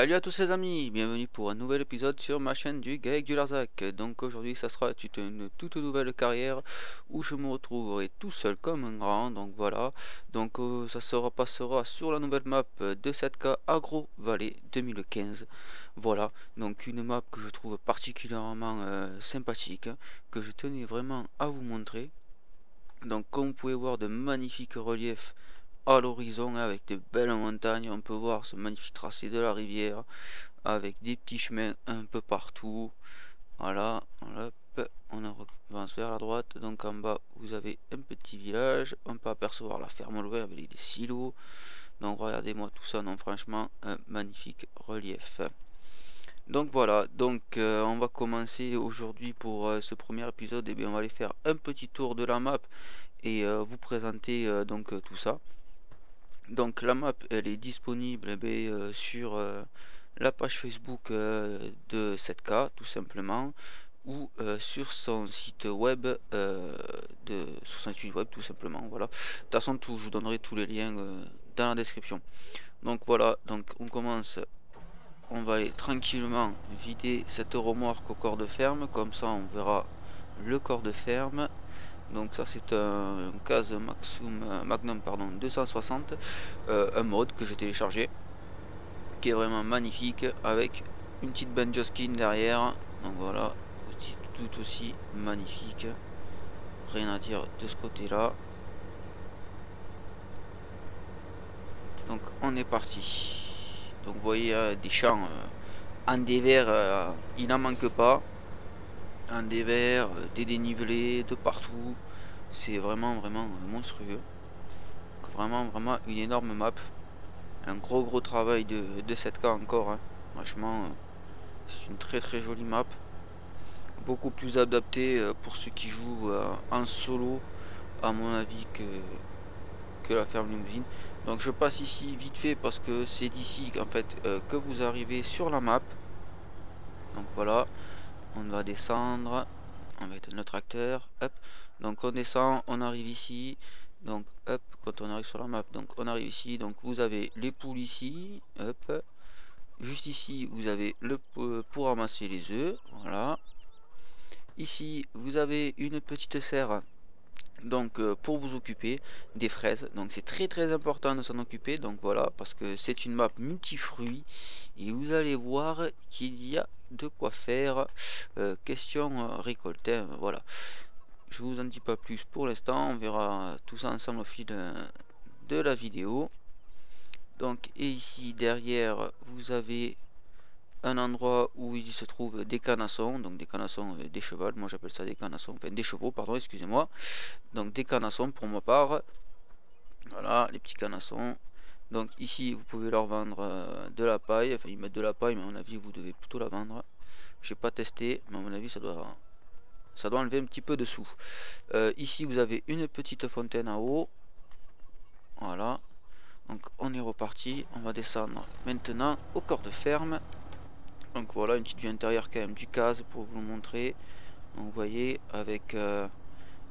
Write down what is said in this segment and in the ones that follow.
Salut à tous les amis, bienvenue pour un nouvel épisode sur ma chaîne du Gaëc du Larzac. Donc aujourd'hui ça sera une toute nouvelle carrière où je me retrouverai tout seul comme un grand. Donc voilà, donc ça se passera sur la nouvelle map de 7K Agro Valley 2015. Voilà, donc une map que je trouve particulièrement sympathique, que je tenais vraiment à vous montrer. Donc comme vous pouvez voir, de magnifiques reliefs à l'horizon avec de belles montagnes. On peut voir ce magnifique tracé de la rivière avec des petits chemins un peu partout. Voilà, hop, avance vers la droite. Donc en bas vous avez un petit village, on peut apercevoir la ferme au loin avec des silos. Donc regardez-moi tout ça, non franchement un magnifique relief. Donc voilà, donc on va commencer aujourd'hui pour ce premier épisode. Et bien on va aller faire un petit tour de la map et vous présenter donc tout ça. Donc la map elle est disponible sur la page Facebook de 7K tout simplement, ou sur son site web tout simplement. Voilà, de toute façon je vous donnerai tous les liens dans la description. Donc voilà, donc on commence. On va aller tranquillement vider cette remorque au corps de ferme, comme ça on verra le corps de ferme. Donc ça c'est un case Magnum pardon 260, un mode que j'ai téléchargé qui est vraiment magnifique avec une petite banjo skin derrière. Donc voilà, tout aussi magnifique, rien à dire de ce côté là. Donc on est parti. Donc vous voyez des champs en dévers, il n'en manque pas, en dévers, des dénivelés de partout. C'est vraiment monstrueux. Vraiment une énorme map. Un gros travail de 7K encore, hein. Franchement, c'est une très jolie map. Beaucoup plus adaptée pour ceux qui jouent en solo, à mon avis, que la ferme limousine. Donc je passe ici vite fait parce que c'est d'ici en fait que vous arrivez sur la map. Donc voilà, on va descendre, on va mettre notre tracteur, hop. Donc on descend, on arrive ici. Donc hop, quand on arrive sur la map, donc on arrive ici. Donc vous avez les poules ici, hop. Juste ici, vous avez le pour ramasser les œufs, voilà. Ici, vous avez une petite serre, donc pour vous occuper des fraises. Donc c'est très important de s'en occuper. Donc voilà, parce que c'est une map multifruits et vous allez voir qu'il y a de quoi faire. Question récolter, voilà. Je vous en dis pas plus pour l'instant. On verra tout ça ensemble au fil de la vidéo. Donc et ici derrière, vous avez un endroit où il se trouve des canassons, donc des canassons des chevaux, moi j'appelle ça des canassons, enfin des chevaux, pardon, excusez-moi. Donc des canassons pour ma part, voilà, les petits canassons. Donc ici vous pouvez leur vendre de la paille, enfin ils mettent de la paille, mais à mon avis vous devez plutôt la vendre. J'ai pas testé, mais à mon avis ça doit enlever un petit peu de sous. Ici vous avez une petite fontaine en haut, voilà. Donc on est reparti, on va descendre maintenant au corps de ferme. Donc voilà, une petite vue intérieure quand même du case pour vous le montrer. Donc vous voyez avec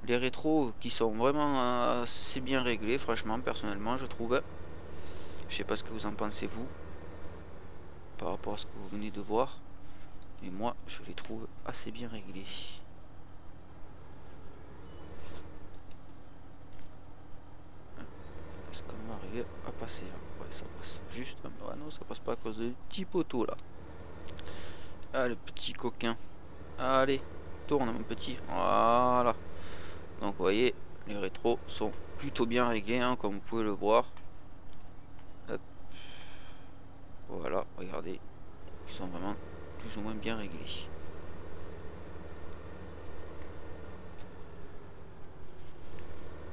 les rétros qui sont vraiment assez bien réglés, franchement, personnellement je trouve. Je sais pas ce que vous en pensez vous, par rapport à ce que vous venez de voir. Mais moi je les trouve assez bien réglés. Est-ce qu'on va arriver à passer là? Ouais, ça passe juste. Ah non, ça passe pas à cause de petits poteaux là. Ah, le petit coquin. Allez, tourne mon petit. Voilà. Donc vous voyez, les rétros sont plutôt bien réglés, hein, comme vous pouvez le voir. Hop. Voilà, regardez, ils sont vraiment plus ou moins bien réglés.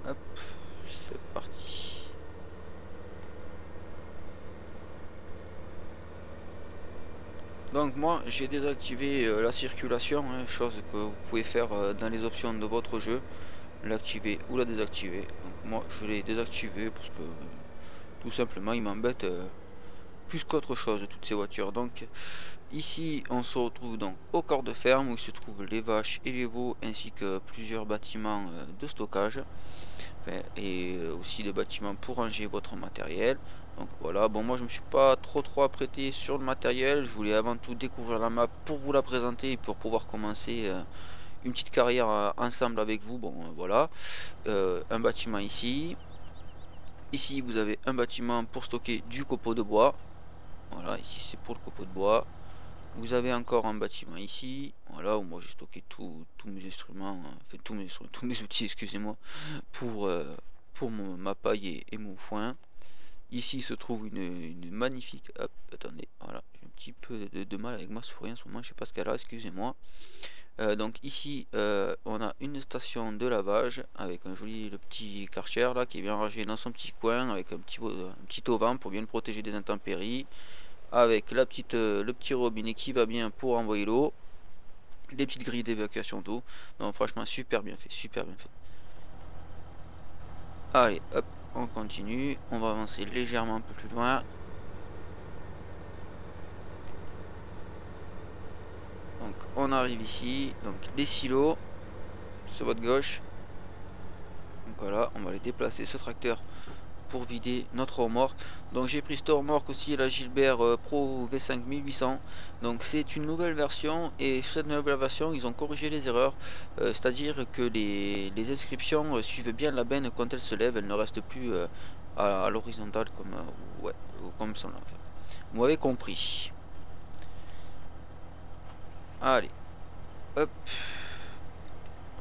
Hop, c'est parti. Donc moi j'ai désactivé la circulation, hein, chose que vous pouvez faire dans les options de votre jeu, l'activer ou la désactiver. Donc moi je l'ai désactivé parce que tout simplement il m'embête plus qu'autre chose toutes ces voitures. Donc ici on se retrouve donc au corps de ferme où il se trouvent les vaches et les veaux ainsi que plusieurs bâtiments de stockage, et aussi des bâtiments pour ranger votre matériel. Donc voilà, bon moi je me suis pas trop apprêté sur le matériel, je voulais avant tout découvrir la map pour vous la présenter et pour pouvoir commencer une petite carrière ensemble avec vous. Bon voilà, un bâtiment ici. Ici vous avez un bâtiment pour stocker du copeau de bois. Voilà, ici c'est pour le copeau de bois. Vous avez encore un bâtiment ici, voilà, où moi j'ai stocké tous mes instruments, enfin tous mes outils, excusez-moi, pour, ma paille et mon foin. Ici se trouve une magnifique, hop, attendez, voilà, j'ai un petit peu de mal avec ma souris en ce moment, je sais pas ce qu'elle a, excusez-moi. Donc ici, on a une station de lavage avec un joli le petit Karcher là qui est bien rangé dans son petit coin avec un petit auvent pour bien le protéger des intempéries. Avec la petite, le petit robinet qui va bien pour envoyer l'eau, les petites grilles d'évacuation d'eau. Donc franchement super bien fait, super bien fait. Allez hop, on continue, on va avancer légèrement un peu plus loin. Donc on arrive ici, donc les silos sur votre gauche. Donc voilà, on va les déplacer ce tracteur pour vider notre remorque. Donc j'ai pris cette remorque aussi, la Gilbert Pro V5 1800. Donc c'est une nouvelle version et sur cette nouvelle version ils ont corrigé les erreurs, c'est à dire que les inscriptions suivent bien la benne quand elle se lève, elle ne reste plus à l'horizontale comme ouais, comme ça. Enfin, vous m'avez compris. Allez hop,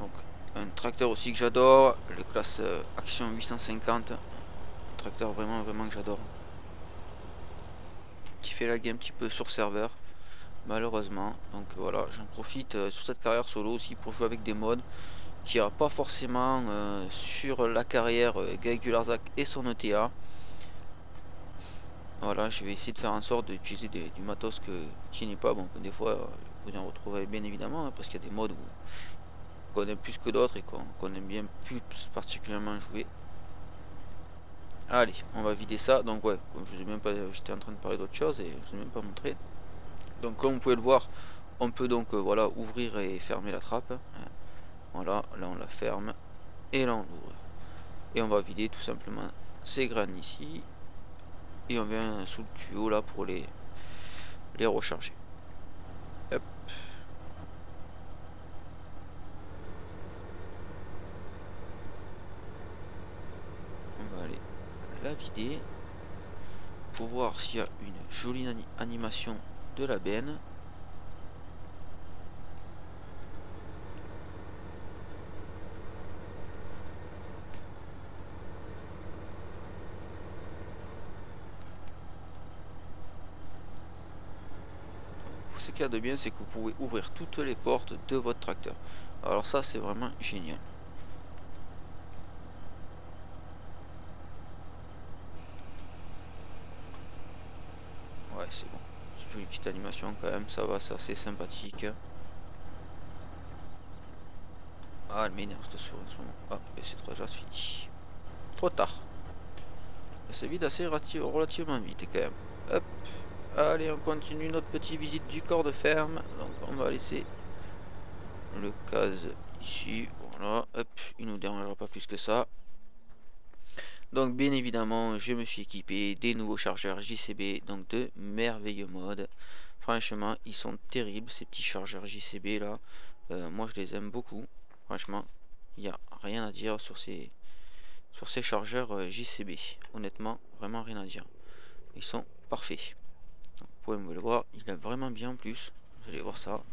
donc un tracteur aussi que j'adore, le classe Action 850, un tracteur vraiment que j'adore, qui fait la game un petit peu sur serveur malheureusement. Donc voilà, j'en profite sur cette carrière solo aussi pour jouer avec des mods qui a pas forcément sur la carrière Gaël Larzac et son ETA. Voilà, je vais essayer de faire en sorte d'utiliser du matos qui n'est pas bon. Des fois vous en retrouverez bien évidemment hein, parce qu'il y a des mods qu'on aime plus que d'autres et qu'on aime bien plus particulièrement jouer. Allez, on va vider ça. Donc ouais, je vous ai même pas, j'étais en train de parler d'autre chose et je vous ai même pas montré. Donc comme vous pouvez le voir, on peut donc voilà ouvrir et fermer la trappe. Voilà, là on la ferme et là on l'ouvre. Et on va vider tout simplement ces graines ici. Et on vient sous le tuyau là pour les recharger. Hop. On va aller la vider pour voir s'il y a une jolie animation de la benne. Ce qu'il y a de bien, c'est que vous pouvez ouvrir toutes les portes de votre tracteur. Alors ça, c'est vraiment génial. Ouais, c'est bon. C'est une jolie petite animation quand même, ça va, c'est assez sympathique. Ah, elle m'énerve cette souris en ce moment. Ah, et c'est déjà fini. Trop tard. Elle se vide assez relativement vite quand même. Hop. Allez, on continue notre petite visite du corps de ferme. Donc on va laisser le case ici. Voilà, hop, il nous dérangera pas plus que ça. Donc bien évidemment, je me suis équipé des nouveaux chargeurs JCB, donc de merveilleux modes. Franchement, ils sont terribles ces petits chargeurs JCB là. Moi je les aime beaucoup. Franchement, il n'y a rien à dire sur ces chargeurs JCB. Honnêtement, vraiment rien à dire. Ils sont parfaits. Donc, vous pouvez me le voir, il est vraiment bien en plus. Vous allez voir ça.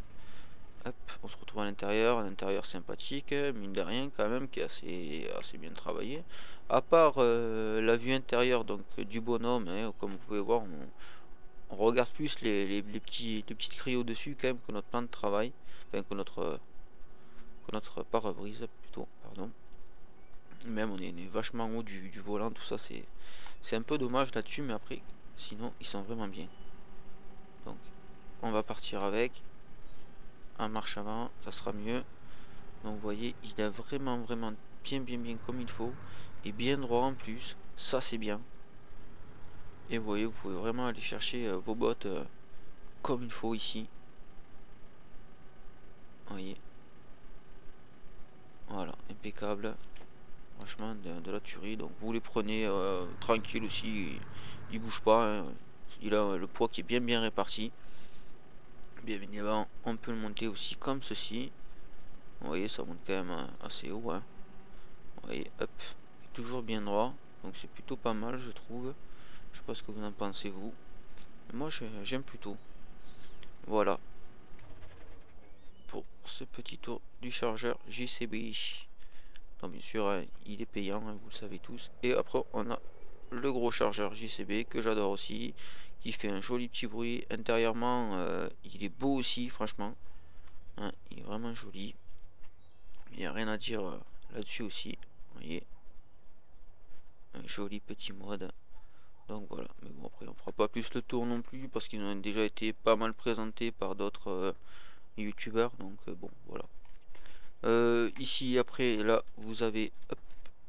Hop, on se retrouve à l'intérieur, un intérieur sympathique, mine de rien quand même, qui est assez bien travaillé. À part la vue intérieure donc du bonhomme, hein, comme vous pouvez voir, on regarde plus les petites cryos dessus quand même que notre plan de travail, enfin que notre pare-brise plutôt, pardon. Même on est vachement en haut du volant, tout ça c'est un peu dommage là-dessus, mais après sinon ils sont vraiment bien. Donc on va partir avec. En marche avant, ça sera mieux. Donc vous voyez, il est vraiment bien comme il faut. Et bien droit en plus, ça c'est bien. Et vous voyez, vous pouvez vraiment aller chercher vos bottes comme il faut ici. Vous voyez. Voilà, impeccable. Franchement, de la tuerie. Donc vous les prenez tranquille aussi. Il bouge pas. Hein. Il a le poids qui est bien réparti. Bien évidemment, on peut le monter aussi comme ceci. Vous voyez, ça monte quand même assez haut. Hein. Vous voyez, hop, toujours bien droit. Donc c'est plutôt pas mal, je trouve. Je sais pas ce que vous en pensez vous. Mais moi, j'aime plutôt. Voilà. Pour ce petit tour du chargeur JCB. Donc bien sûr, hein, il est payant, hein, vous le savez tous. Et après, on a le gros chargeur JCB que j'adore aussi, qui fait un joli petit bruit. Intérieurement, il est beau aussi, franchement. Hein, il est vraiment joli. Il n'y a rien à dire là-dessus aussi. Vous voyez, un joli petit mode. Donc voilà. Mais bon, après, on fera pas plus le tour non plus parce qu'ils ont déjà été pas mal présentés par d'autres youtubeurs. Donc bon, voilà. Ici, après, là, vous avez... Hop,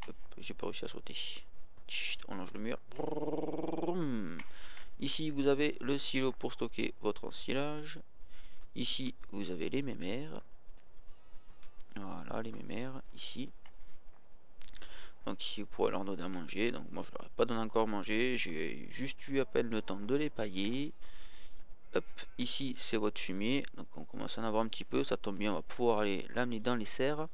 hop, j'ai pas réussi à sauter. Chut, on longe le mur. Ici, vous avez le silo pour stocker votre ensilage. Ici, vous avez les mémères. Voilà, les mémères, ici. Donc ici, vous pourrez leur donner à manger. Donc moi, je leur ai pas donné encore à manger. J'ai juste eu à peine le temps de les pailler. Hop, ici, c'est votre fumier. Donc on commence à en avoir un petit peu. Ça tombe bien, on va pouvoir aller l'amener dans les serres.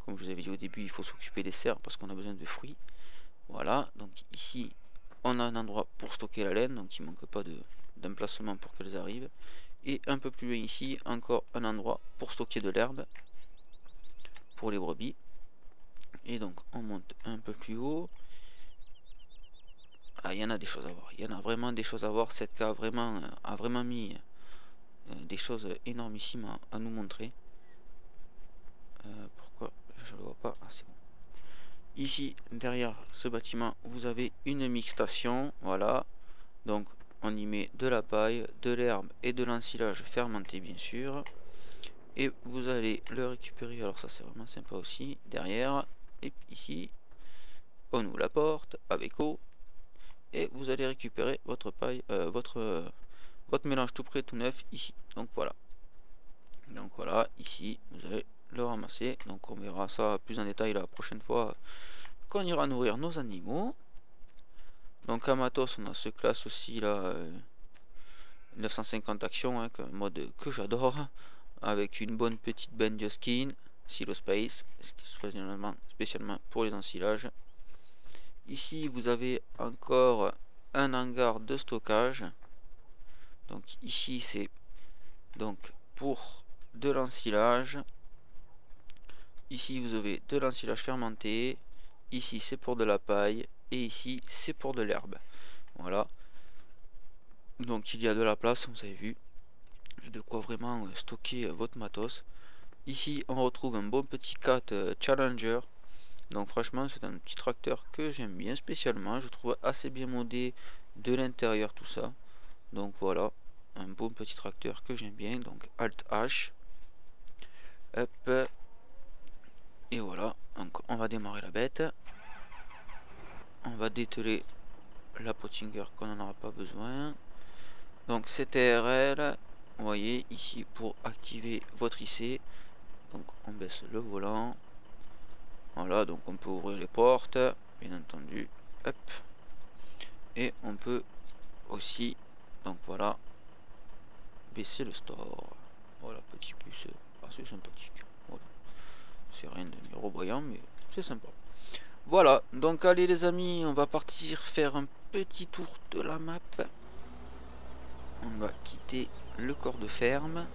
Comme je vous avais dit au début, il faut s'occuper des serres parce qu'on a besoin de fruits. Voilà, donc ici, on a un endroit pour stocker la laine. Donc il ne manque pas d'emplacement pour qu'elles arrivent. Et un peu plus loin ici, encore un endroit pour stocker de l'herbe pour les brebis. Et donc on monte un peu plus haut. Ah, il y en a des choses à voir. Il y en a vraiment des choses à voir. Cette K a vraiment mis des choses énormissimes à nous montrer. Pourquoi je le vois pas? Ah, c'est bon. Ici, derrière ce bâtiment, vous avez une mixtation. Voilà. Donc, on y met de la paille, de l'herbe et de l'ensilage fermenté, bien sûr. Et vous allez le récupérer. Alors, ça, c'est vraiment sympa aussi. Derrière. Et ici, on ouvre la porte avec eau. Et vous allez récupérer votre paille, votre mélange tout prêt, tout neuf ici. Donc voilà, ici vous allez le ramasser. Donc on verra ça plus en détail la prochaine fois qu'on ira nourrir nos animaux. Donc à matos, on a ce classe aussi là, 950 actions, hein, un mode que j'adore, avec une bonne petite bench skin, silo space, spécialement pour les ensilages. Ici vous avez encore un hangar de stockage. Donc ici c'est donc pour de l'ensilage. Ici vous avez de l'ensilage fermenté. Ici c'est pour de la paille. Et ici c'est pour de l'herbe. Voilà. Donc il y a de la place, vous avez vu. De quoi vraiment stocker votre matos. Ici on retrouve un bon petit 4 Challenger. Donc franchement c'est un petit tracteur que j'aime bien spécialement. Je trouve assez bien modé de l'intérieur tout ça. Donc voilà. Un bon petit tracteur que j'aime bien. Donc Alt H. Hop. Et voilà. Donc on va démarrer la bête. On va dételer la Pottinger qu'on n'en aura pas besoin. Donc CTRL. Vous voyez ici pour activer votre IC. Donc on baisse le volant. Voilà, donc on peut ouvrir les portes, bien entendu. Hop. Et on peut aussi, donc voilà, baisser le store. Voilà, petit plus assez sympathique. Voilà. C'est rien de miroboyant, mais c'est sympa. Voilà, donc allez les amis, on va partir faire un petit tour de la map. On va quitter le corps de ferme.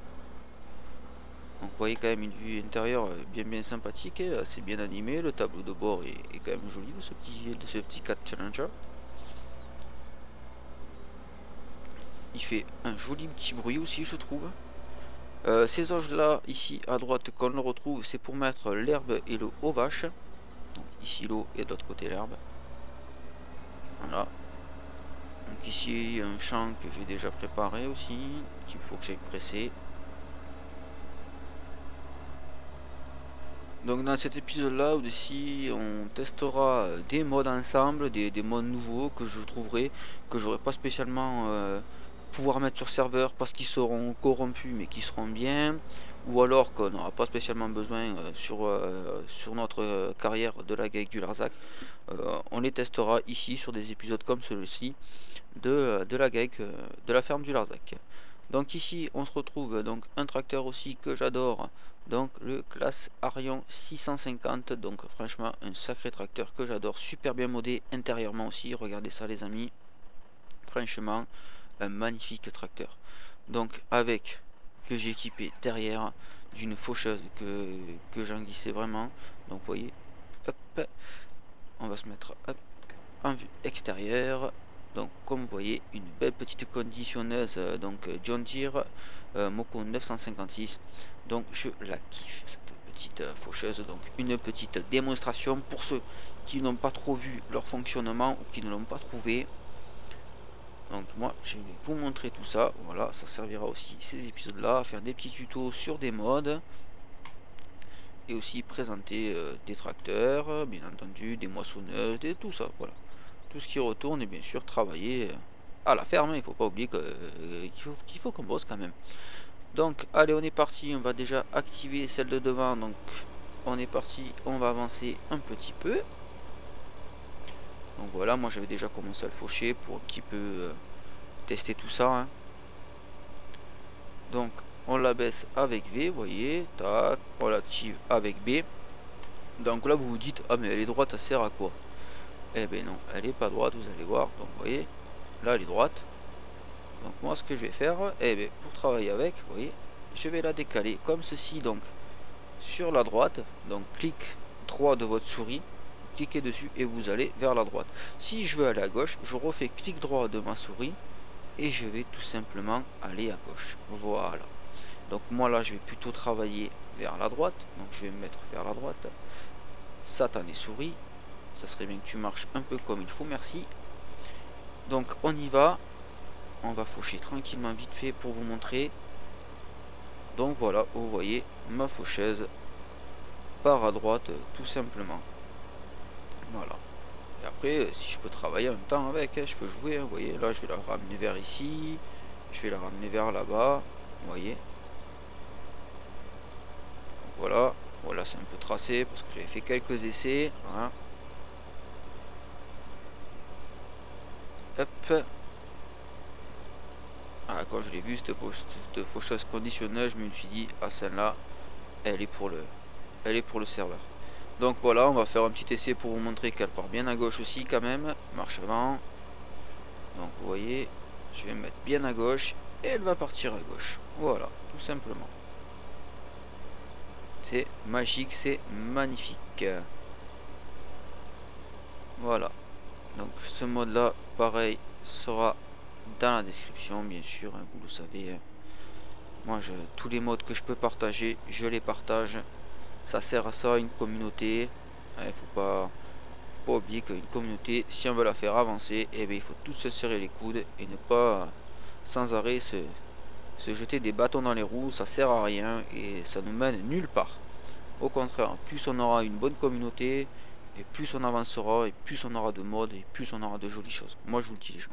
Donc vous voyez quand même une vue intérieure bien sympathique, assez bien animée. Le tableau de bord est quand même joli de ce petit 4 Challenger. Il fait un joli petit bruit aussi, je trouve. Ces anges là ici à droite qu'on le retrouve, c'est pour mettre l'herbe et l'eau aux vaches. Donc ici l'eau et de l'autre côté l'herbe. Voilà. Donc ici un champ que j'ai déjà préparé aussi, qu'il faut que j'aille presser. Donc dans cet épisode là aussi on testera des modes ensemble, des modes nouveaux que je trouverai, que j'aurais pas spécialement pouvoir mettre sur serveur parce qu'ils seront corrompus mais qui seront bien. ou alors qu'on n'aura pas spécialement besoin sur notre carrière de la GEIC du Larzac, on les testera ici sur des épisodes comme celui-ci de la GEIC de la ferme du Larzac. Donc ici on se retrouve donc un tracteur aussi que j'adore, donc le classe Arion 650, donc franchement un sacré tracteur que j'adore, super bien modé intérieurement aussi, regardez ça les amis, franchement un magnifique tracteur. Donc avec que j'ai équipé derrière d'une faucheuse que j'enguissais vraiment, donc vous voyez, hop, on va se mettre hop, en vue extérieure. Donc comme vous voyez, une belle petite conditionneuse donc John Deere Moko 956, donc je la kiffe cette petite faucheuse. Donc une petite démonstration pour ceux qui n'ont pas trop vu leur fonctionnement ou qui ne l'ont pas trouvé. Donc moi je vais vous montrer tout ça, voilà, ça servira aussi ces épisodes là à faire des petits tutos sur des modes et aussi présenter des tracteurs, bien entendu des moissonneuses, tout ça, voilà. Tout ce qui retourne et bien sûr travailler à la ferme, il faut pas oublier qu'il faut qu'on bosse quand même. Donc allez, on est parti, on va déjà activer celle de devant, donc on est parti, on va avancer un petit peu. Donc voilà, moi j'avais déjà commencé à le faucher pour un petit peu tester tout ça, hein. Donc on la baisse avec V, vous voyez, tac, on l'active avec B. Donc là vous vous dites, ah mais elle est droite, ça sert à quoi? Eh ben non, elle est pas droite, vous allez voir. Donc vous voyez, là elle est droite. Donc moi ce que je vais faire, eh ben, pour travailler avec, vous voyez, je vais la décaler comme ceci, donc sur la droite. Donc clic droit de votre souris, cliquez dessus et vous allez vers la droite. Si je veux aller à gauche, je refais clic droit de ma souris et je vais tout simplement aller à gauche. Voilà. Donc moi là je vais plutôt travailler vers la droite, donc je vais me mettre vers la droite. Satané souris, ça serait bien que tu marches un peu comme il faut, merci. Donc on y va, on va faucher tranquillement vite fait pour vous montrer. Donc voilà, vous voyez ma faucheuse part à droite tout simplement. Voilà. Et après si je peux travailler en même temps avec, je peux jouer, vous voyez, là je vais la ramener vers ici, je vais la ramener vers là-bas, vous voyez. Voilà, voilà, c'est un peu tracé parce que j'avais fait quelques essais. Voilà. Hop. Ah, quand je l'ai vu cette faucheuse conditionneuse, je me suis dit, ah celle-là, elle est pour le serveur. Donc voilà, on va faire un petit essai pour vous montrer qu'elle part bien à gauche aussi quand même. Marche avant. Donc vous voyez, je vais me mettre bien à gauche et elle va partir à gauche. Voilà, tout simplement. C'est magique, c'est magnifique. Voilà. Donc ce mode là, pareil, sera dans la description, bien sûr, hein, vous le savez. Moi, tous les modes que je peux partager, je les partage. Ça sert à ça, une communauté. Il faut pas oublier qu'une communauté, si on veut la faire avancer, eh bien, il faut tous se serrer les coudes et ne pas sans arrêt se jeter des bâtons dans les roues. Ça sert à rien et ça nous mène nulle part. Au contraire, plus on aura une bonne communauté, et plus on avancera, et plus on aura de modes, et plus on aura de jolies choses. Moi, je vous le dis, les gens.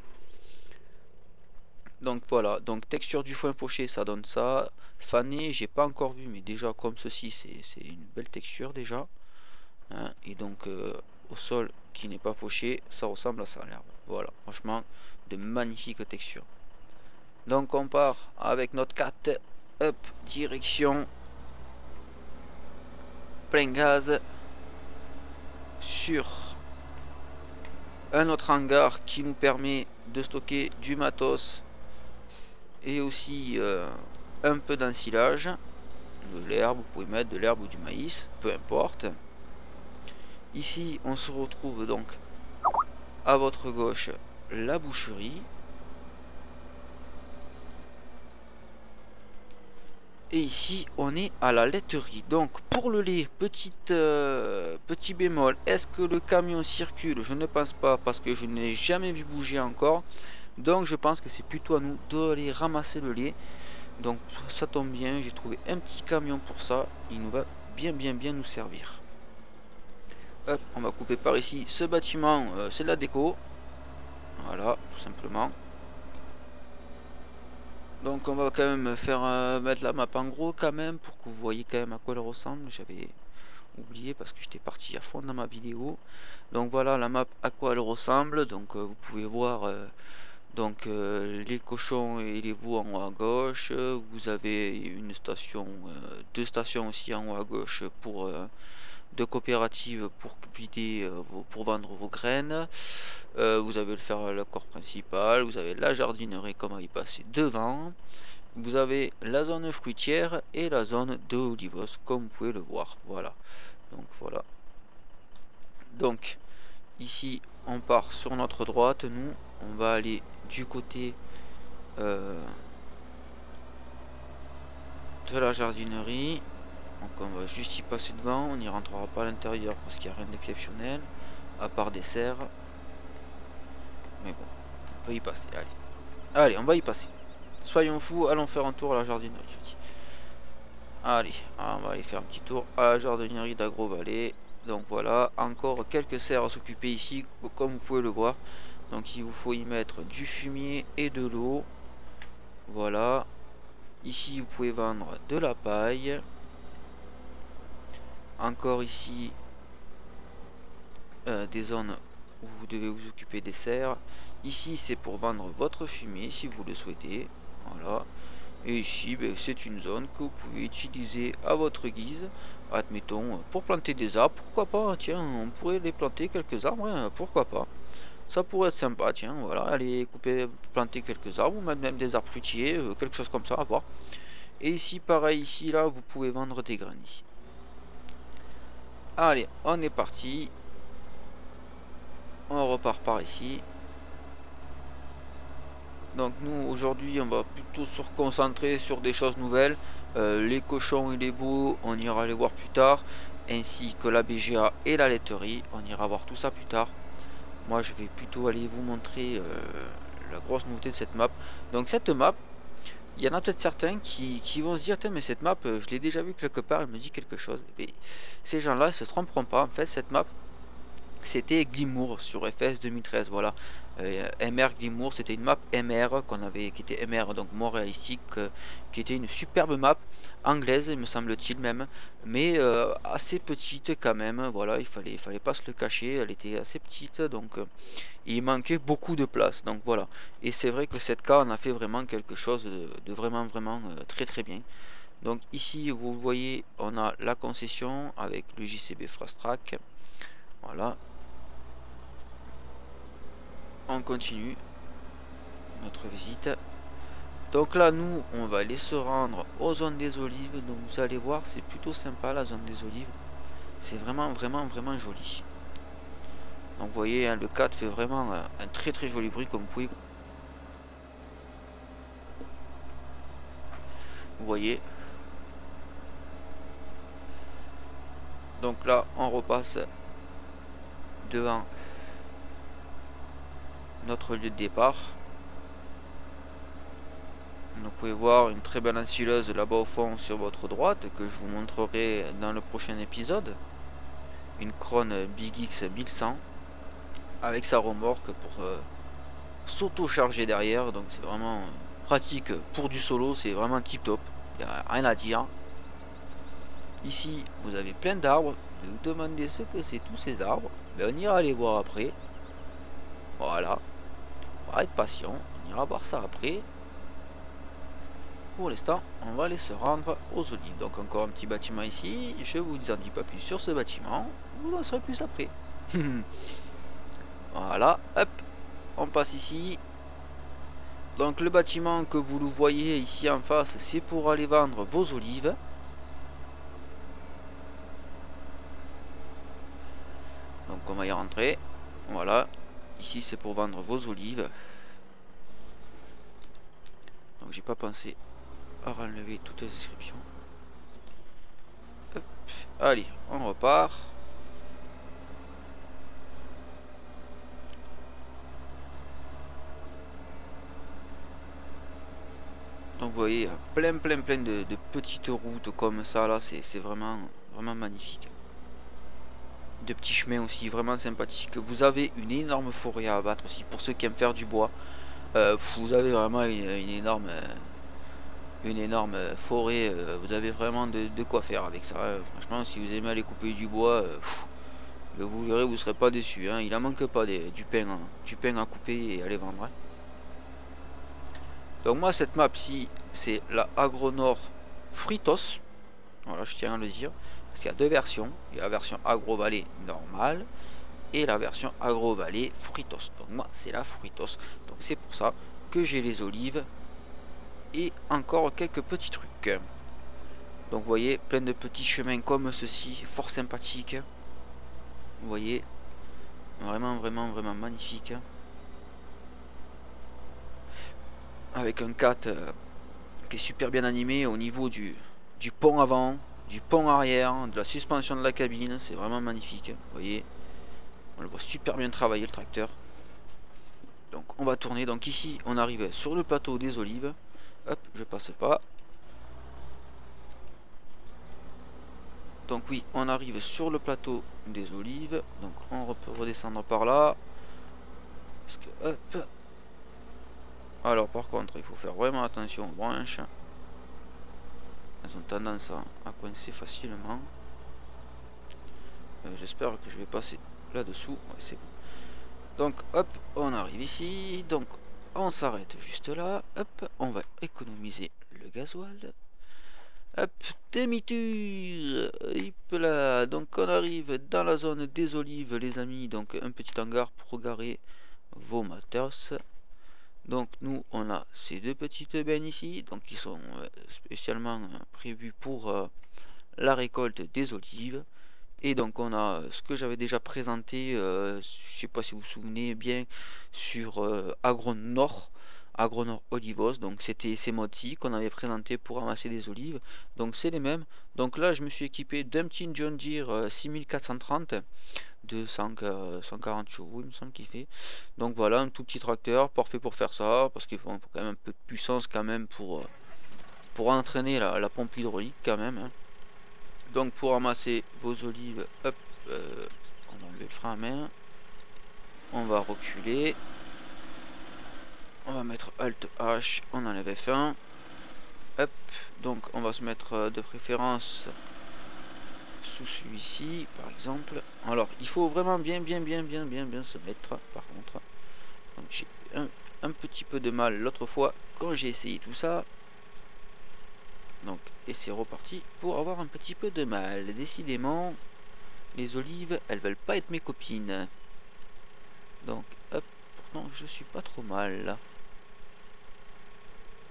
Donc voilà, donc texture du foin fauché, ça donne ça. Fané, j'ai pas encore vu, mais déjà comme ceci, c'est une belle texture déjà. Hein, et donc au sol qui n'est pas fauché, ça ressemble à ça l'herbe. Voilà, franchement, de magnifiques textures. Donc on part avec notre 4, up, direction plein gaz sur un autre hangar qui nous permet de stocker du matos et aussi un peu d'ensilage, de l'herbe, vous pouvez mettre de l'herbe ou du maïs, peu importe. Ici on se retrouve donc à votre gauche la boucherie. Et ici on est à la laiterie. Donc pour le lait, petit bémol, est-ce que le camion circule? Je ne pense pas parce que je ne l'ai jamais vu bouger encore. Donc je pense que c'est plutôt à nous d'aller ramasser le lait. Donc ça tombe bien, j'ai trouvé un petit camion pour ça. Il nous va bien nous servir. Hop, on va couper par ici. Ce bâtiment, c'est de la déco. Voilà, tout simplement. Donc on va quand même faire mettre la map en gros quand même pour que vous voyez quand même à quoi elle ressemble. J'avais oublié parce que j'étais parti à fond dans ma vidéo. Donc voilà la map à quoi elle ressemble. Donc vous pouvez voir donc les cochons et les veaux en haut à gauche. Vous avez une station, deux stations aussi en haut à gauche pour de coopératives pour vider pour vendre vos graines. Vous avez le corps principal, vous avez la jardinerie comme à y passer devant. Vous avez la zone fruitière et la zone de olivos comme vous pouvez le voir. Voilà. Donc voilà. Donc ici on part sur notre droite. Nous on va aller du côté de la jardinerie. Donc on va juste y passer devant. On n'y rentrera pas à l'intérieur parce qu'il n'y a rien d'exceptionnel à part des serres. Mais bon, on peut y passer. Allez, on va y passer. Soyons fous, allons faire un tour à la jardinerie. Allez, on va aller faire un petit tour à la jardinerie d'Agro-Vallée. Donc voilà, encore quelques serres à s'occuper ici, comme vous pouvez le voir. Donc il vous faut y mettre du fumier et de l'eau. Voilà. Ici, vous pouvez vendre de la paille. Encore ici, des zones où vous devez vous occuper des serres. Ici, c'est pour vendre votre fumier si vous le souhaitez. Voilà. Et ici, c'est une zone que vous pouvez utiliser à votre guise. Admettons, pour planter des arbres, pourquoi pas, tiens, on pourrait les planter quelques arbres, hein, pourquoi pas. Ça pourrait être sympa, tiens, voilà, aller couper, planter quelques arbres, ou même des arbres fruitiers, quelque chose comme ça, à voir. Et ici, pareil, ici, là, vous pouvez vendre des graines ici. Allez, on est parti. On repart par ici. Donc nous aujourd'hui on va plutôt se concentrer sur des choses nouvelles. Les cochons et les veaux on ira les voir plus tard, ainsi que la BGA et la laiterie, on ira voir tout ça plus tard. Moi je vais plutôt aller vous montrer la grosse nouveauté de cette map. Donc cette map, il y en a peut-être certains qui vont se dire mais cette map je l'ai déjà vu quelque part, elle me dit quelque chose. Mais ces gens là se tromperont pas, en fait cette map c'était Glimmour sur FS 2013, voilà. MR Glimmour, c'était une map MR qui était MR, donc moins réalistique, qui était une superbe map anglaise, me semble-t-il même, mais assez petite quand même. Voilà, il fallait pas se le cacher, elle était assez petite, donc il manquait beaucoup de place. Donc voilà, et c'est vrai que cette cas on a fait vraiment quelque chose de vraiment très très bien. Donc ici vous voyez, on a la concession avec le JCB Fast Track. Voilà. On continue notre visite. Donc là nous on va aller se rendre aux zones des olives. Donc vous allez voir c'est plutôt sympa la zone des olives. C'est vraiment joli. Donc vous voyez hein, le 4 fait vraiment un très joli bruit comme vous pouvez. Vous voyez. Donc là on repasse devant notre lieu de départ. Vous pouvez voir une très belle ensileuse là-bas au fond sur votre droite que je vous montrerai dans le prochain épisode. Une Krone Big X 1100 avec sa remorque pour s'auto-charger derrière. Donc c'est vraiment pratique pour du solo, c'est vraiment tip top. Il n'y a rien à dire. Ici vous avez plein d'arbres. Vous vous demandez ce que c'est tous ces arbres. Ben, on ira les voir après. Voilà. On va être patient. On ira voir ça après. Pour l'instant, on va aller se rendre aux olives. Donc encore un petit bâtiment ici. Je vous en dis pas plus sur ce bâtiment. Vous en saurez plus après. Voilà, hop. On passe ici. Donc le bâtiment que vous le voyez ici en face, c'est pour aller vendre vos olives. Donc on va y rentrer. Voilà. Ici c'est pour vendre vos olives. Donc j'ai pas pensé à enlever toutes les descriptions. Hop. Allez, on repart. Donc vous voyez plein de petites routes comme ça là, c'est vraiment magnifique. De petits chemins aussi vraiment sympathiques. Vous avez une énorme forêt à abattre aussi pour ceux qui aiment faire du bois. Vous avez vraiment une énorme une énorme forêt. Vous avez vraiment de quoi faire avec ça, hein. Franchement, si vous aimez aller couper du bois, vous verrez, vous serez pas déçus, hein. Il en manque pas du pain à couper et à les vendre, hein. Donc moi, cette map ci, c'est la Agronor Fritos. Voilà, je tiens à le dire, parce qu'il y a deux versions. Il y a la version Agro Valley normale et la version Agro Valley Fritos. Donc moi, c'est la Fritos. Donc c'est pour ça que j'ai les olives et encore quelques petits trucs. Donc vous voyez, plein de petits chemins comme ceci, fort sympathique. Vous voyez, vraiment, vraiment, vraiment magnifique. Avec un 4 qui est super bien animé au niveau du pont avant, du pont arrière, de la suspension de la cabine. C'est vraiment magnifique. Vous voyez, on le voit super bien travailler le tracteur. Donc on va tourner. Donc ici, on arrive sur le plateau des olives. Hop, je passe pas. Donc oui, on arrive sur le plateau des olives. Donc on peut redescendre par là. Parce que, hop. Alors par contre, il faut faire vraiment attention aux branches. Elles ont tendance à coincer facilement. J'espère que je vais passer là-dessous. Ouais, c'est bon. Donc hop, on arrive ici. Donc on s'arrête juste là. Hop, on va économiser le gasoil. Hop, demi-tour. Hop là. Donc on arrive dans la zone des olives, les amis. Donc un petit hangar pour garer vos matos. Donc nous on a ces deux petites bennes ici, donc qui sont spécialement prévues pour la récolte des olives. Et donc on a ce que j'avais déjà présenté, je sais pas si vous vous souvenez bien, sur Agronor Olivos. Donc c'était ces modes-ci qu'on avait présenté pour ramasser des olives. Donc c'est les mêmes. Donc là je me suis équipé d'un petit John Deere 6430 de 140 chevaux, il me semble qu'il fait. Donc voilà, un tout petit tracteur parfait pour faire ça, parce qu'il faut quand même un peu de puissance quand même pour entraîner la pompe hydraulique quand même, hein. Donc pour ramasser vos olives, hop, on va enlever le frein à main, on va reculer, on va mettre Alt H, on enlève F1, hop, donc on va se mettre de préférence sous celui-ci par exemple. Alors il faut vraiment bien se mettre par contre. Donc j'ai un petit peu de mal l'autre fois quand j'ai essayé tout ça. Donc et c'est reparti pour avoir un petit peu de mal. Décidément les olives elles veulent pas être mes copines. Donc hop, pourtant je suis pas trop mal là.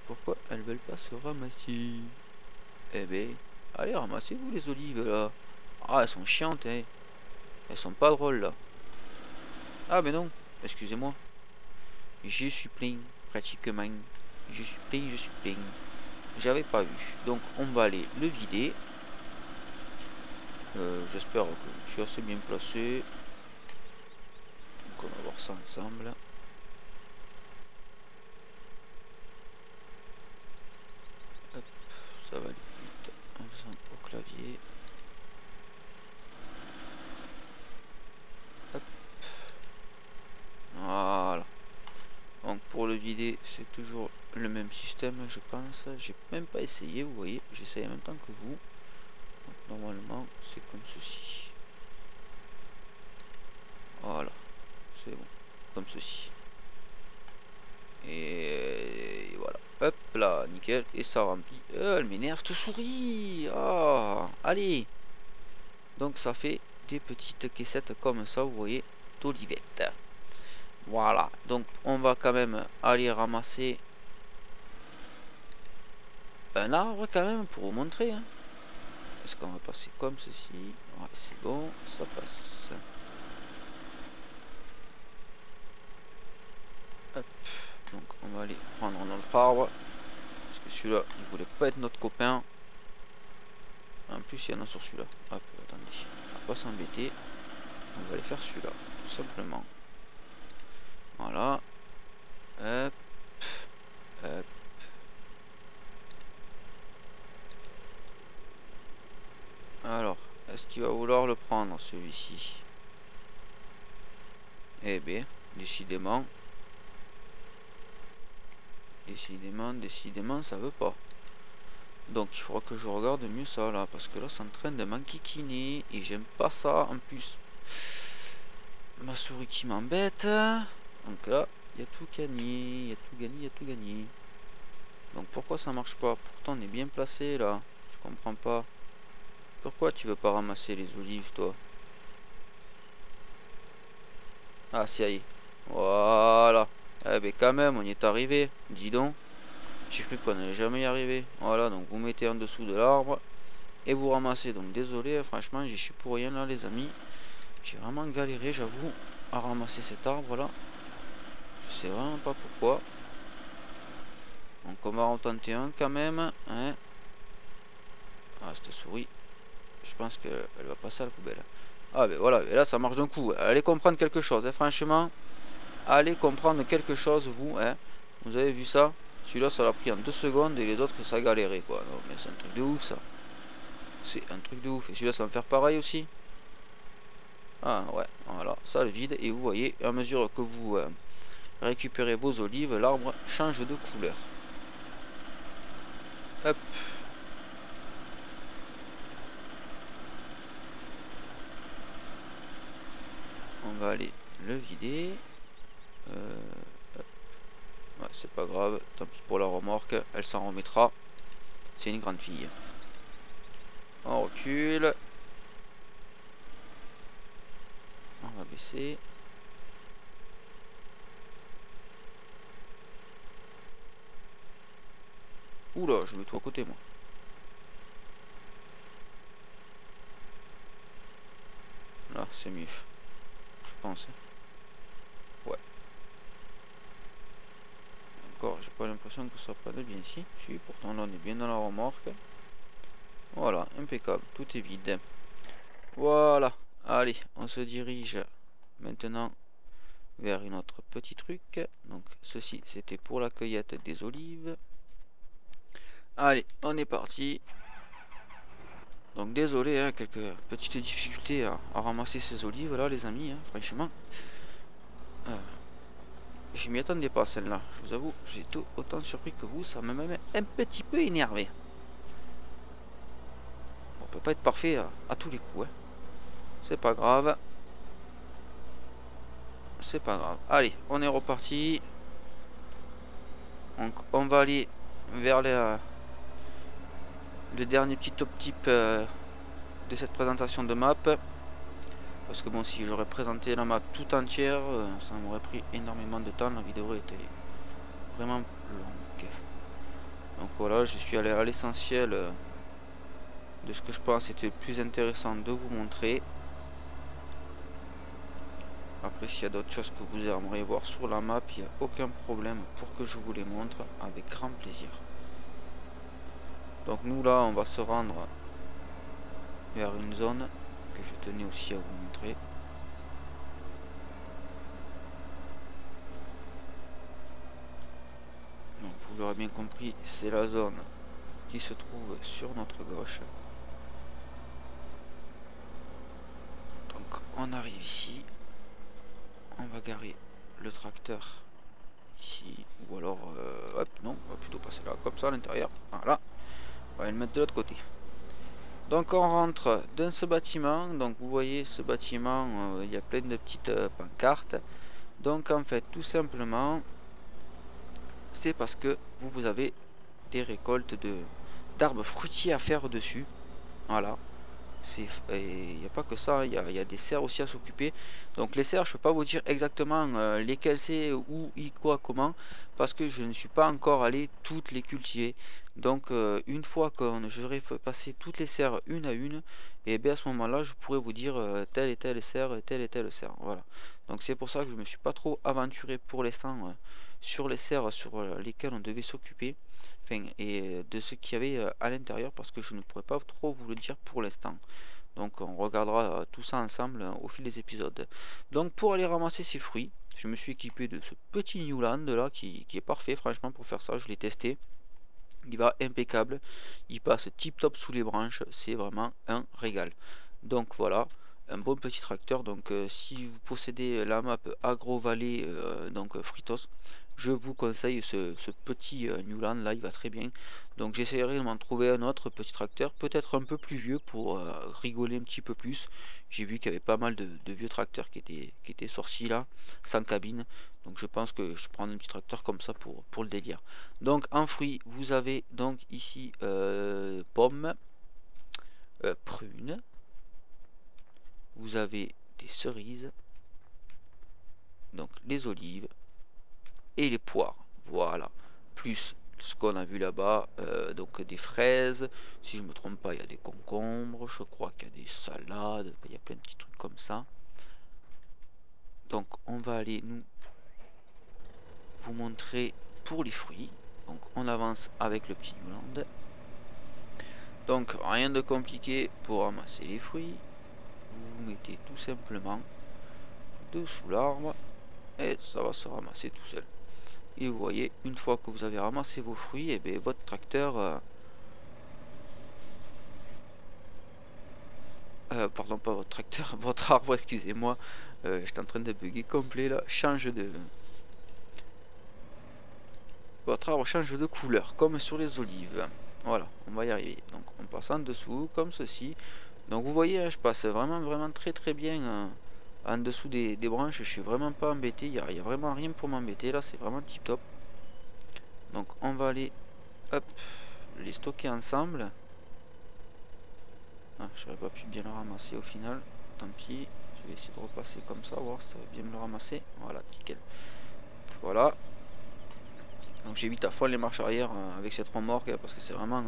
Pourquoi elles veulent pas se ramasser? Eh ben allez, ramassez-vous les olives là. Ah, elles sont chiantes, hein. Elles sont pas drôles là. Ah mais non, excusez-moi. Je suis plein, pratiquement. Je suis plein. J'avais pas vu. Donc on va aller le vider. J'espère que je suis assez bien placé. Donc on va voir ça ensemble. Hop, ça va aller vite en faisant au clavier. Hop. Voilà. Donc pour le vider, c'est toujours le même système, je pense. J'ai même pas essayé, vous voyez. J'essaye en même temps que vous. Donc, normalement, c'est comme ceci. Voilà. C'est bon. Comme ceci. Et voilà. Hop là, nickel. Et ça remplit. Elle m'énerve cette souris. Ah, allez. Donc ça fait des petites caissettes comme ça, vous voyez, d'olivettes. Voilà. Donc on va quand même aller ramasser un arbre quand même pour vous montrer, hein. Est-ce qu'on va passer comme ceci? Ouais, c'est bon, ça passe. Hop. Donc on va aller prendre notre arbre. Parce que celui-là, il voulait pas être notre copain. En plus, il y en a sur celui-là. Hop, attendez. On va pas s'embêter. On va aller faire celui-là, tout simplement. Voilà. Hop. Hop. Alors, est-ce qu'il va vouloir le prendre, celui-ci? Eh bien, décidément, ça veut pas. Donc il faudra que je regarde mieux ça là, parce que là c'est en train de m'enquiquiner et j'aime pas ça. En plus, ma souris qui m'embête. Donc là, il y a tout gagné, il y a tout gagné, il y a tout gagné. Donc pourquoi ça marche pas? Pourtant on est bien placé là. Je comprends pas. Pourquoi tu veux pas ramasser les olives toi? Ah si, y est. Voilà. Eh ben quand même, on y est arrivé. Dis donc. J'ai cru qu'on n'allait jamais y arriver. Voilà, donc vous mettez en dessous de l'arbre. Et vous ramassez. Donc désolé, franchement, j'y suis pour rien là les amis. J'ai vraiment galéré, j'avoue, à ramasser cet arbre là. Je sais vraiment pas pourquoi. Donc on va en tenter un quand même. Hein. Ah, cette souris. Je pense qu'elle va passer à la poubelle. Ah ben voilà, et là ça marche d'un coup. Allez comprendre quelque chose, hein, franchement. Allez comprendre quelque chose, vous. Hein. Vous avez vu ça? Celui-là, ça l'a pris en 2 secondes et les autres, ça a galéré, quoi. Non, mais c'est un truc de ouf, ça. C'est un truc de ouf. Et celui-là, ça va me faire pareil aussi. Ah, ouais, voilà, ça le vide. Et vous voyez, à mesure que vous récupérez vos olives, l'arbre change de couleur. Hop. On va aller le vider. Ouais, c'est pas grave, tant pis pour la remorque, elle s'en remettra. C'est une grande fille. On recule. On va baisser. Oula, je mets tout à côté moi. Là, c'est mieux. Je pense. Ouais. Encore, j'ai pas l'impression que ça prenne bien ici. Si, pourtant là on est bien dans la remorque. Voilà, impeccable. Tout est vide. Voilà. Allez, on se dirige maintenant vers une autre petit truc. Donc ceci c'était pour la cueillette des olives. Allez, on est parti. Donc désolé, hein, quelques petites difficultés à ramasser ces olives là les amis, hein, franchement. Je m'y attendais pas celle-là, je vous avoue, j'ai tout autant surpris que vous, ça m'a même un petit peu énervé. On peut pas être parfait à tous les coups, hein. C'est pas grave. C'est pas grave. Allez, on est reparti. Donc on va aller vers le dernier petit top tip de cette présentation de map. Parce que bon, si j'aurais présenté la map tout entière, ça m'aurait pris énormément de temps. La vidéo était vraiment longue. Donc voilà, je suis allé à l'essentiel de ce que je pense était le plus intéressant de vous montrer. Après, s'il y a d'autres choses que vous aimeriez voir sur la map, il n'y a aucun problème pour que je vous les montre avec grand plaisir. Donc nous là, on va se rendre vers une zone que je tenais aussi à vous montrer. Donc vous l'aurez bien compris, c'est la zone qui se trouve sur notre gauche. Donc on arrive ici, on va garer le tracteur ici, ou alors hop, non, on va plutôt passer là comme ça à l'intérieur. Voilà, on va le mettre de l'autre côté. Donc on rentre dans ce bâtiment. Donc vous voyez ce bâtiment, il y a plein de petites pancartes. Donc en fait tout simplement c'est parce que vous avez des récoltes d'arbres fruitiers à faire dessus. Voilà. Il n'y a pas que ça, il y a des serres aussi à s'occuper. Donc les serres, je peux pas vous dire exactement lesquelles c'est, où, quoi, comment, parce que je ne suis pas encore allé toutes les cultiver. Donc une fois que j'aurai fait passer toutes les serres une à une, et bien à ce moment-là, je pourrais vous dire telle et telle serre, telle et telle serre. Voilà. Donc c'est pour ça que je me suis pas trop aventuré pour l'instant sur les serres sur lesquelles on devait s'occuper. Enfin, et de ce qu'il y avait à l'intérieur, parce que je ne pourrais pas trop vous le dire pour l'instant. Donc on regardera tout ça ensemble au fil des épisodes. Donc pour aller ramasser ces fruits, je me suis équipé de ce petit Newland là qui est parfait franchement pour faire ça. Je l'ai testé, il va impeccable, il passe tip top sous les branches, c'est vraiment un régal. Donc voilà, un bon petit tracteur. Donc si vous possédez la map Agro Valley donc Fritos, je vous conseille ce petit Newland là, il va très bien. Donc j'essaierai de m'en trouver un autre petit tracteur, peut-être un peu plus vieux pour rigoler un petit peu plus. J'ai vu qu'il y avait pas mal de vieux tracteurs qui étaient sortis là, sans cabine. Donc je pense que je prends un petit tracteur comme ça pour le délire. Donc en fruits, vous avez donc ici pommes, prunes, vous avez des cerises, donc les olives et les poires, voilà, plus ce qu'on a vu là-bas, donc des fraises, si je me trompe pas il y a des concombres, je crois qu'il y a des salades, il y a plein de petits trucs comme ça. Donc on va aller nous vous montrer pour les fruits. Donc on avance avec le petit Newland. Donc rien de compliqué pour ramasser les fruits, vous mettez tout simplement dessous l'arbre et ça va se ramasser tout seul. Et vous voyez, une fois que vous avez ramassé vos fruits, et bien votre tracteur, pardon pas votre tracteur, votre arbre, excusez-moi, j'étais en train de bugger complet là, votre arbre change de couleur, comme sur les olives. Voilà, on va y arriver. Donc on passe en dessous, comme ceci. Donc vous voyez, je passe vraiment très bien en dessous des branches, je suis vraiment pas embêté, il n'y a vraiment rien pour m'embêter là, c'est vraiment tip top. Donc on va aller, hop, les stocker ensemble. Ah, j'aurais pas pu bien le ramasser au final, tant pis, je vais essayer de repasser comme ça, voir si ça va bien me le ramasser. Voilà, nickel. Voilà. Donc j'évite à fond les marches arrière avec cette remorque parce que c'est vraiment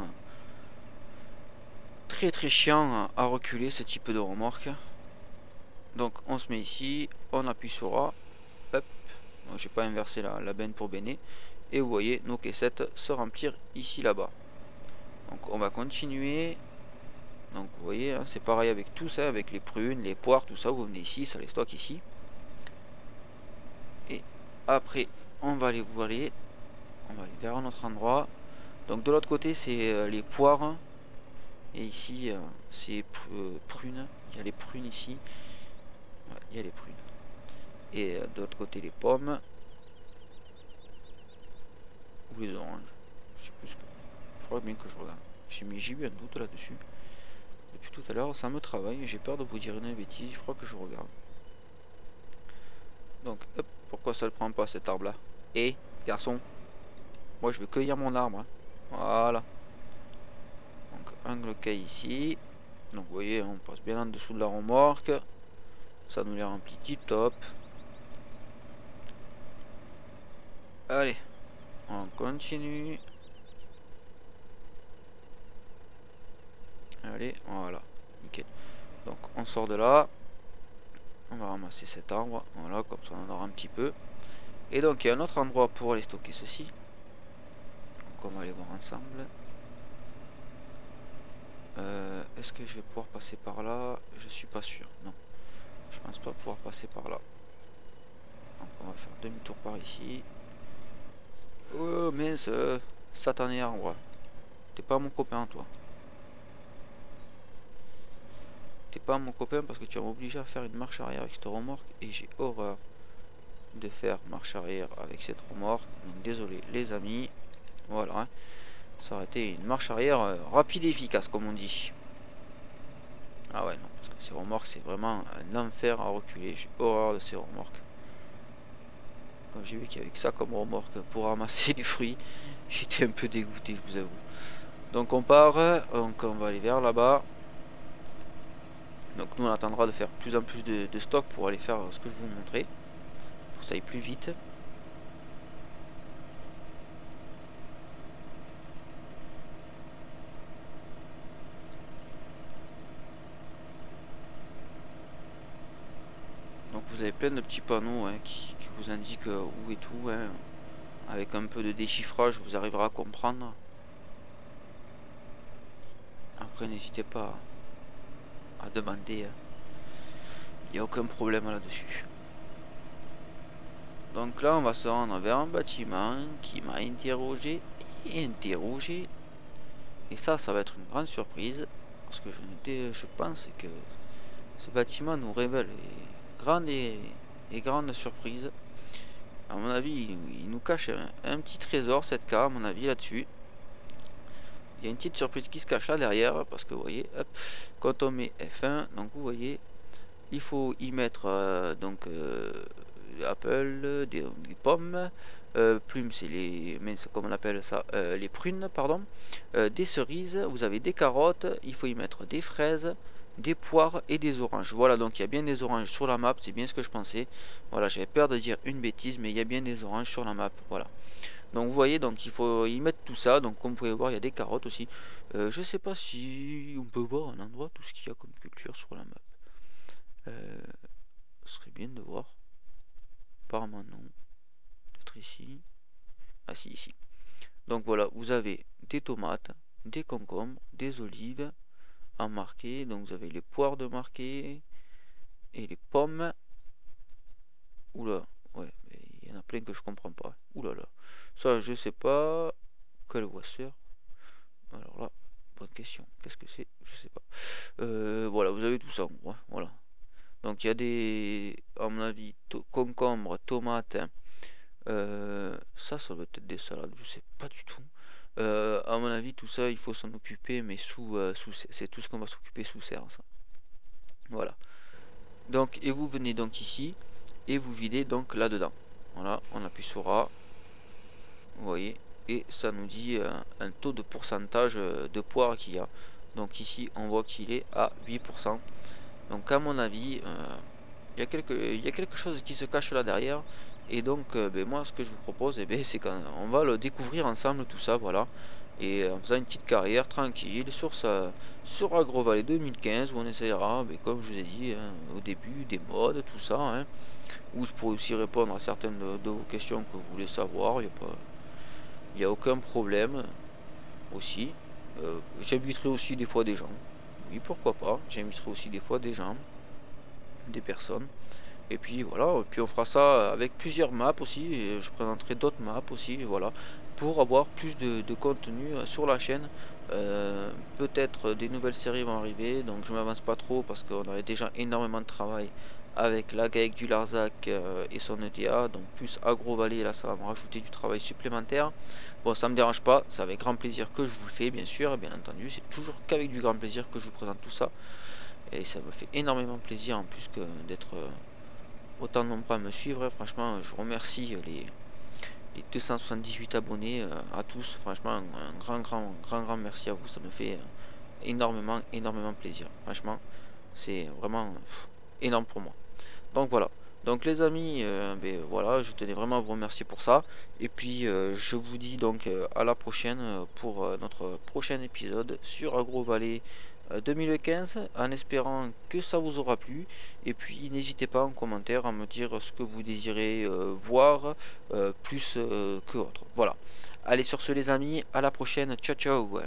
très chiant à reculer ce type de remorque. Donc on se met ici, on appuie sur A, hop, donc j'ai pas inversé la benne pour béner, et vous voyez nos caissettes se remplir ici là-bas. Donc on va continuer. Donc vous voyez, hein, c'est pareil avec tout ça, avec les prunes, les poires, tout ça, vous venez ici, ça les stocke ici. Et après on va aller on va aller vers un autre endroit. Donc de l'autre côté c'est les poires. Et ici c'est prunes. Il y a les prunes ici. Ouais, il y a les prunes. Et de l'autre côté les pommes. Ou les oranges. Je sais plus ce que. Il faudrait bien que je regarde. J'ai eu un doute là-dessus. Depuis tout à l'heure, ça me travaille. J'ai peur de vous dire une bêtise. Il faudra que je regarde. Donc, hop, pourquoi ça le prend pas cet arbre là? Et garçon, moi je veux cueillir mon arbre, hein. Voilà. Donc un caille ici. Donc vous voyez, on passe bien en dessous de la remorque. Ça nous les remplit tip top. Allez, on continue. Allez, voilà, nickel. Donc on sort de là. On va ramasser cet arbre. Voilà, comme ça on en aura un petit peu. Et donc il y a un autre endroit pour aller stocker ceci. Donc on va aller voir ensemble. Est-ce que je vais pouvoir passer par là? Je suis pas sûr. Non, je pense pas pouvoir passer par là. Donc on va faire demi-tour par ici. Oh mince, satané arbre. T'es pas mon copain toi. T'es pas mon copain parce que tu vas m'obliger à faire une marche arrière avec cette remorque. Et j'ai horreur de faire marche arrière avec cette remorque. Donc désolé les amis. Voilà, hein. Ça aurait été une marche arrière rapide et efficace comme on dit. Ah ouais non, parce que ces remorques c'est vraiment un enfer à reculer. J'ai horreur de ces remorques. Quand j'ai vu qu'il y avait que ça comme remorque pour ramasser les fruits, j'étais un peu dégoûté, je vous avoue. Donc on part, donc on va aller vers là-bas. Donc nous on attendra de faire plus en plus de stock pour aller faire ce que je vous montrais, pour que ça aille plus vite. Donc vous avez plein de petits panneaux hein, qui vous indiquent où et tout. Hein. Avec un peu de déchiffrage, vous arriverez à comprendre. Après n'hésitez pas à demander. Il n'y a aucun problème là-dessus. Donc là on va se rendre vers un bâtiment qui m'a interrogé et interrogé. Et ça va être une grande surprise. Parce que je pense que ce bâtiment nous révèle grandes et grandes surprises. à mon avis, il nous cache un petit trésor, cette K, à mon avis, là-dessus. Il y a une petite surprise qui se cache là derrière, parce que vous voyez, hop, quand on met F1, donc vous voyez, il faut y mettre donc Apple, des pommes, plumes, c'est les, mais comment on appelle ça, les prunes, pardon, des cerises, vous avez des carottes, il faut y mettre des fraises, des poires et des oranges. Voilà, donc il y a bien des oranges sur la map, c'est bien ce que je pensais. Voilà, j'avais peur de dire une bêtise, mais il y a bien des oranges sur la map. Voilà. Donc vous voyez, donc il faut y mettre tout ça. Donc comme vous pouvez voir, il y a des carottes aussi. Je sais pas si on peut voir un endroit tout ce qu'il y a comme culture sur la map. Ce serait bien de voir. Apparemment non. Peut-être ici. Ah si, ici. Donc voilà, vous avez des tomates, des concombres, des olives à marquer. Donc vous avez les poires de marquer et les pommes. Oula, ouais, il y en a plein que je comprends pas. Oula là. Ça, je sais pas. Quel wasseur. Alors là, bonne question. Qu'est-ce que c'est? Je sais pas. Voilà, vous avez tout ça en gros, hein, voilà. Donc il y a des, à mon avis, concombres, tomates. Ça doit être des salades, je sais pas du tout. À mon avis, tout ça, il faut s'en occuper, mais c'est tout ce qu'on va s'occuper sous serre, ça. Voilà. Donc, et vous venez donc ici, et vous videz donc là-dedans. Voilà, on appuie sur A. Vous voyez, et ça nous dit un taux de pourcentage de poire qu'il y a. Donc ici, on voit qu'il est à 8%. Donc à mon avis, il y a quelque chose qui se cache là derrière. Et donc, ben, moi, ce que je vous propose, eh ben, c'est qu'on va le découvrir ensemble, tout ça, voilà. Et en faisant une petite carrière tranquille sur Agro Valley 2015, où on essayera, ben, comme je vous ai dit hein, au début, des modes, tout ça. Hein, où je pourrais aussi répondre à certaines de vos questions que vous voulez savoir. Il n'y a aucun problème aussi. J'inviterai aussi des fois des gens. Oui, pourquoi pas. J'inviterai aussi des fois des gens, des personnes. Et puis voilà, et puis on fera ça avec plusieurs maps aussi, et je présenterai d'autres maps aussi, voilà, pour avoir plus de contenu sur la chaîne. Peut-être des nouvelles séries vont arriver, donc je m'avance pas trop parce qu'on avait déjà énormément de travail avec la GAEC du Larzac et son ETA, donc plus Agro Valley, là ça va me rajouter du travail supplémentaire. Bon, ça me dérange pas, c'est avec grand plaisir que je vous le fais, bien sûr, bien entendu, c'est toujours qu'avec du grand plaisir que je vous présente tout ça, et ça me fait énormément plaisir en plus que d'être autant de nombreux à me suivre. Franchement, je remercie les 278 abonnés à tous. Franchement, un grand merci à vous. Ça me fait énormément plaisir. Franchement, c'est vraiment énorme pour moi. Donc voilà. Donc les amis, ben, voilà, je tenais vraiment à vous remercier pour ça. Et puis je vous dis donc à la prochaine pour notre prochain épisode sur Agro Valley 2015, en espérant que ça vous aura plu. Et puis n'hésitez pas en commentaire à me dire ce que vous désirez voir plus que autre. Voilà. Allez sur ce les amis, à la prochaine, ciao ciao.